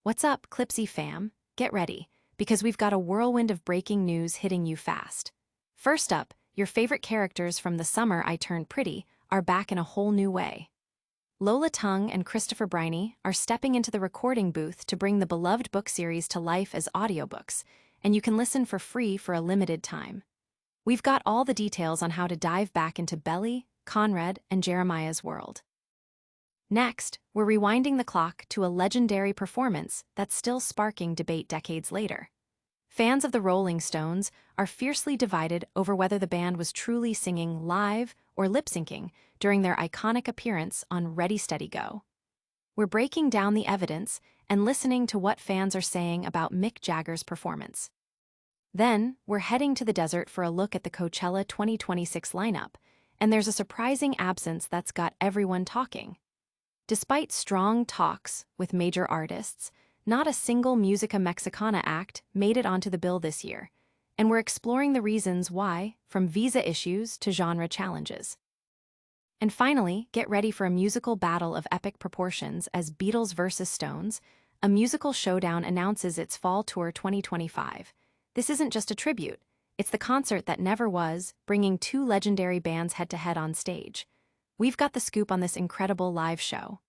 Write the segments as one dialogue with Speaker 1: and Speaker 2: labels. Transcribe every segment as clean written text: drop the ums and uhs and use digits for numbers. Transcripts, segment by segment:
Speaker 1: What's up, Clipsy fam? Get ready, because we've got a whirlwind of breaking news hitting you fast. First up, your favorite characters from The Summer I Turned Pretty are back in a whole new way. Lola, Tung and Briney are stepping into the recording booth to bring the beloved book series to life as audiobooks, and you can listen for free for a limited time. We've got all the details on how to dive back into Belly, Conrad, and Jeremiah's world. Next, we're rewinding the clock to a legendary performance that's still sparking debate decades later. Fans of the Rolling Stones are fiercely divided over whether the band was truly singing live or lip-syncing during their iconic appearance on Ready, Steady, Go. We're breaking down the evidence and listening to what fans are saying about Mick Jagger's performance. Then, we're heading to the desert for a look at the Coachella 2026 lineup, and there's a surprising absence that's got everyone talking. Despite strong talks with major artists, not a single música mexicana act made it onto the bill this year, and we're exploring the reasons why, from visa issues to genre challenges. And finally, get ready for a musical battle of epic proportions as Beatles vs. Stones, a musical showdown announces its fall tour 2025. This isn't just a tribute, it's the concert that never was, bringing two legendary bands head-to-head on stage. We've got the scoop on this incredible live show.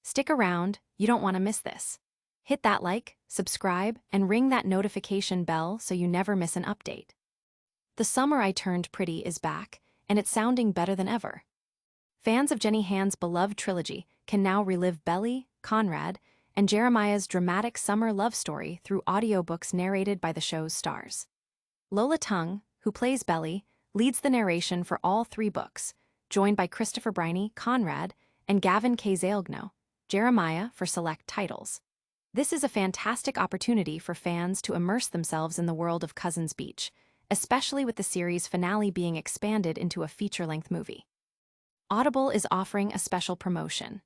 Speaker 1: Stick around, you don't want to miss this. Hit that like, subscribe, and ring that notification bell so you never miss an update. The Summer I Turned Pretty is back, and it's sounding better than ever. Fans of Jenny Han's beloved trilogy can now relive Belly, Conrad, and Jeremiah's dramatic summer love story through audiobooks narrated by the show's stars. Lola Tung, who plays Belly, leads the narration for all three books, joined by Briney, Conrad, and Gavin K. Jeremiah for select titles. This is a fantastic opportunity for fans to immerse themselves in the world of Cousins Beach, especially with the series finale being expanded into a feature-length movie. Audible is offering a special promotion,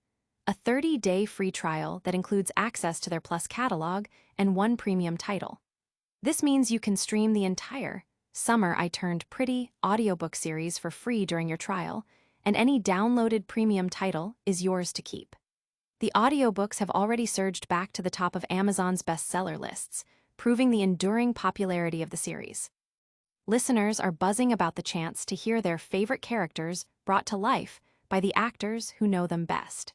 Speaker 1: a 30-day free trial that includes access to their Plus catalog and one premium title. This means you can stream the entire Summer I Turned Pretty audiobook series for free during your trial, and any downloaded premium title is yours to keep. The audiobooks have already surged back to the top of Amazon's bestseller lists, proving the enduring popularity of the series. Listeners are buzzing about the chance to hear their favorite characters brought to life by the actors who know them best.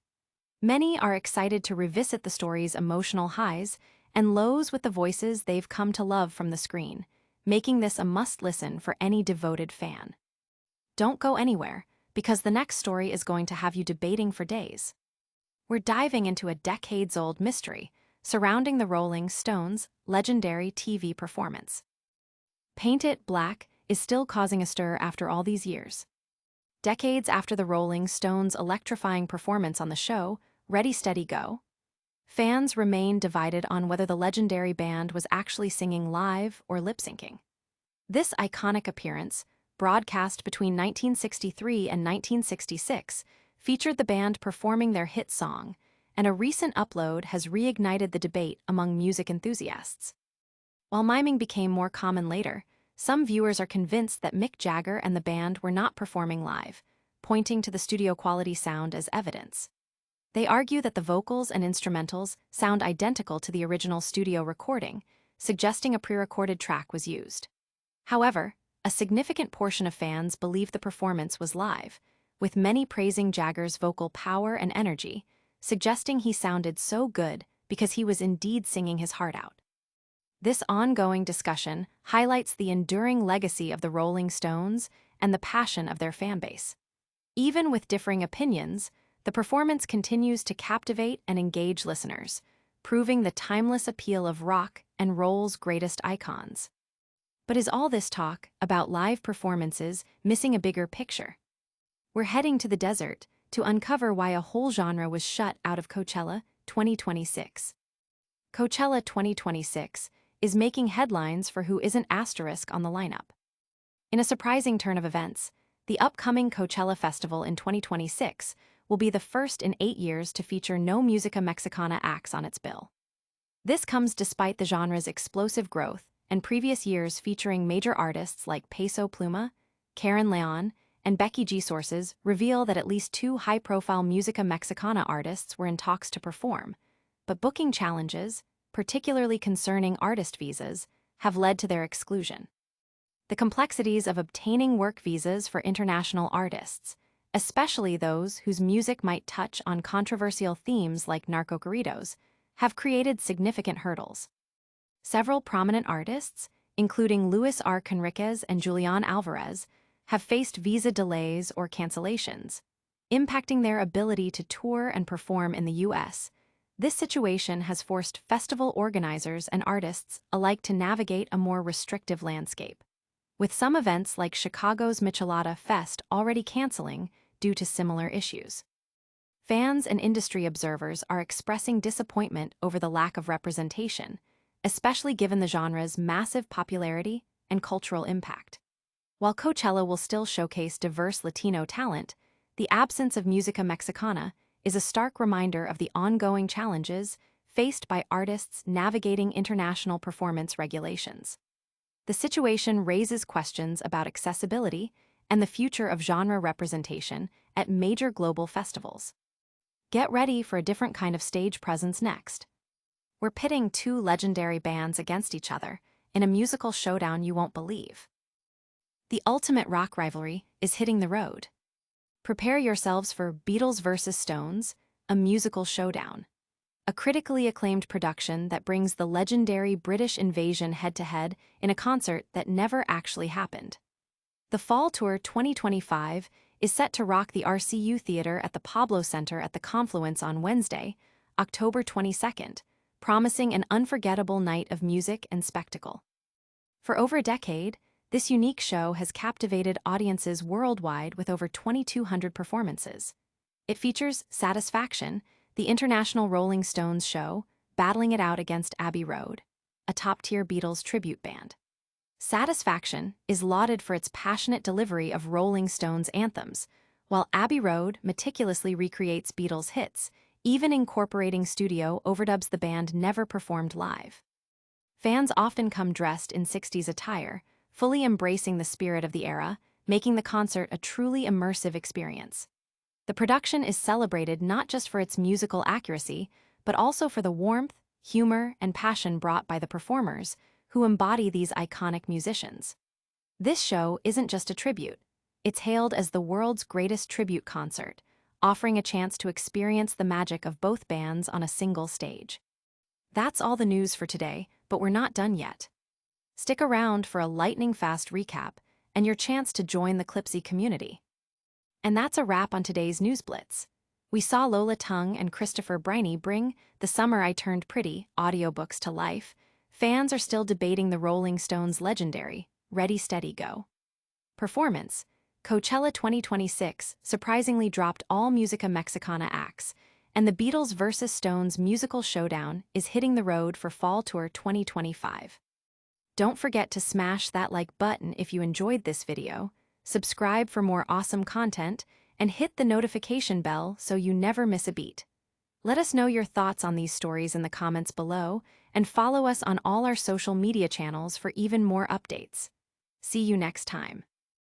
Speaker 1: Many are excited to revisit the story's emotional highs and lows with the voices they've come to love from the screen, making this a must-listen for any devoted fan. Don't go anywhere, because the next story is going to have you debating for days. We're diving into a decades-old mystery surrounding the Rolling Stones' legendary TV performance. Paint It Black is still causing a stir after all these years. Decades after the Rolling Stones' electrifying performance on the show, Ready, Steady, Go, fans remain divided on whether the legendary band was actually singing live or lip-syncing. This iconic appearance, broadcast between 1963 and 1966, featured the band performing their hit song, and a recent upload has reignited the debate among music enthusiasts. While miming became more common later, some viewers are convinced that Mick Jagger and the band were not performing live, pointing to the studio-quality sound as evidence. They argue that the vocals and instrumentals sound identical to the original studio recording, suggesting a pre-recorded track was used. However, a significant portion of fans believe the performance was live, with many praising Jagger's vocal power and energy, suggesting he sounded so good because he was indeed singing his heart out. This ongoing discussion highlights the enduring legacy of the Rolling Stones and the passion of their fanbase. Even with differing opinions, the performance continues to captivate and engage listeners, proving the timeless appeal of rock and roll's greatest icons. But is all this talk about live performances missing a bigger picture? We're heading to the desert to uncover why a whole genre was shut out of Coachella 2026. Coachella 2026 is making headlines for who isn't asterisk on the lineup. In a surprising turn of events, the upcoming Coachella Festival in 2026 will be the first in 8 years to feature no música mexicana acts on its bill. This comes despite the genre's explosive growth and previous years featuring major artists like Peso Pluma, Karen Leon, and Becky G. Sources reveal that at least 2 high-profile música mexicana artists were in talks to perform, but booking challenges, particularly concerning artist visas, have led to their exclusion. The complexities of obtaining work visas for international artists, especially those whose music might touch on controversial themes like narcocorridos, have created significant hurdles. Several prominent artists, including Luis R. Conriquez and Julian Alvarez, have faced visa delays or cancellations, impacting their ability to tour and perform in the U.S. This situation has forced festival organizers and artists alike to navigate a more restrictive landscape, with some events like Chicago's Michelada Fest already canceling due to similar issues. Fans and industry observers are expressing disappointment over the lack of representation, especially given the genre's massive popularity and cultural impact. While Coachella will still showcase diverse Latino talent, the absence of música mexicana is a stark reminder of the ongoing challenges faced by artists navigating international performance regulations. The situation raises questions about accessibility and the future of genre representation at major global festivals. Get ready for a different kind of stage presence next. We're pitting two legendary bands against each other in a musical showdown you won't believe. The ultimate rock rivalry is hitting the road. Prepare yourselves for Beatles vs. Stones, a musical showdown, a critically acclaimed production that brings the legendary British invasion head-to-head in a concert that never actually happened. The Fall Tour 2025 is set to rock the RCU Theater at the Pablo Center at the Confluence on Wednesday, October 22nd, promising an unforgettable night of music and spectacle. For over a decade, this unique show has captivated audiences worldwide with over 2,200 performances. It features Satisfaction, the international Rolling Stones show, battling it out against Abbey Road, a top-tier Beatles tribute band. Satisfaction is lauded for its passionate delivery of Rolling Stones anthems, while Abbey Road meticulously recreates Beatles hits, even incorporating studio overdubs the band never performed live. Fans often come dressed in 60s attire, fully embracing the spirit of the era, making the concert a truly immersive experience. The production is celebrated not just for its musical accuracy, but also for the warmth, humor, and passion brought by the performers, who embody these iconic musicians. This show isn't just a tribute. It's hailed as the world's greatest tribute concert, offering a chance to experience the magic of both bands on a single stage. That's all the news for today, but we're not done yet. Stick around for a lightning-fast recap and your chance to join the Clipsy community. And that's a wrap on today's News Blitz. We saw Lola, Tung, and Christopher Briney bring The Summer I Turned Pretty audiobooks to life. Fans are still debating the Rolling Stones' legendary Ready, Steady, Go performance. Coachella 2026 surprisingly dropped all música mexicana acts, and the Beatles vs. Stones musical showdown is hitting the road for Fall Tour 2025. Don't forget to smash that like button if you enjoyed this video, subscribe for more awesome content, and hit the notification bell so you never miss a beat. Let us know your thoughts on these stories in the comments below, and follow us on all our social media channels for even more updates. See you next time.